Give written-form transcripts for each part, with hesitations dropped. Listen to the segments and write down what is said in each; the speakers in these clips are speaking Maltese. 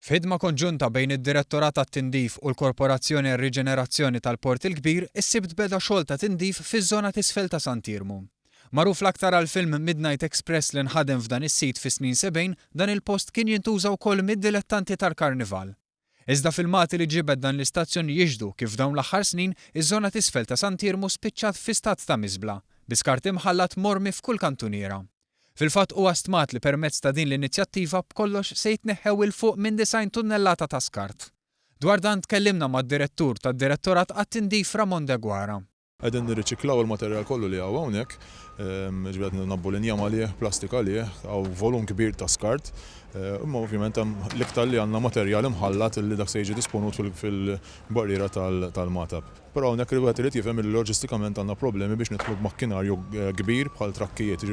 F'ħidma konġunta bejn id-Direttorat tat-Tindif u l-Korporazzjoni għar-Riġenerazzjoni tal-Port il-Kbir, is-sibt beda xogħol ta' tindif fiż-żona t'isfel ta' Santirmu. Magħruf l-aktar għall-film Midnight Express li nħadem f'dan is-sit fis-snin 70, dan il-post kien jintuża wkoll mid-dilettanti tal-Karnival. Iżda filmati li ġibed dan l-istazzjon jiġdu kif dawn l-aħħar snin iż-żona t'isfel ta' Santirmu spiċċat fi stat ta' miżbla, biskart imħallat mormi f'kull kantuniera. Fil-fatt huwa stmat li permezz ta' din l-inizjattiva b'kollox se jitneħħew il fuq minn 90 tunnellata ta' skart. Dwar dan tkellimna mad-direttur tad-Direttorat għat-Tindif Ramon De Guara. Qegħdin nirriċiklaw il-materjal kollu li hawn hawnhekk, ġbiet nabbu linja għalih, plastika għalih, għaw volum kbir ta' skart. Imma ovvjament l-iktar li għandna materjal imħallat li dak se jiġi disponut fil-barriera tal-matab. Però hawnhekk wieħed irid jifhem li loġistikament għandna problemi biex nidħlu b'makkinarju kbir bħal trakkijiet,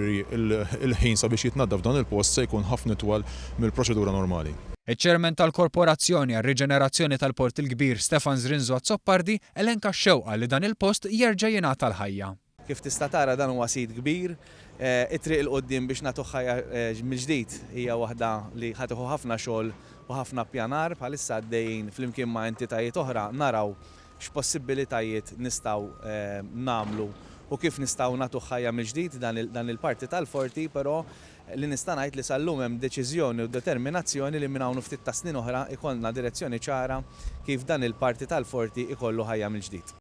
il-ħin sabiex jitnaddaf dan il-post se jkun ħafna itwal mill-proċedura normali. Iċ-ċermen tal-Korporazzjoni għar-Riġenerazzjoni tal-Port il-Kbir Stefan Zrinzu Azzoppardi elenka x-xewqa li dan il-post jerġa' jingħata l-ħajja. Kif tista' tara dan huwa sit kbir, it-triq il-qoddim biex nagħtu ħajja mill-ġdid hija waħda li ħateħu ħafna xogħol u ħafna pjanar bħalissa għaddejjin flimkien ma' entitajiet oħra naraw x'possibilitajiet nistgħu nagħmlu u kif nistgħu nagħtu ħajja mill-ġdid dan il-parti tal-forti, però li nista' ngħid li sallum hemm deċiżjoni u determinazzjoni li minn hawn ftit ta' snin oħra ikollna direzzjoni ċara kif dan il-parti tal-forti ikollu ħajja mill-ġdid.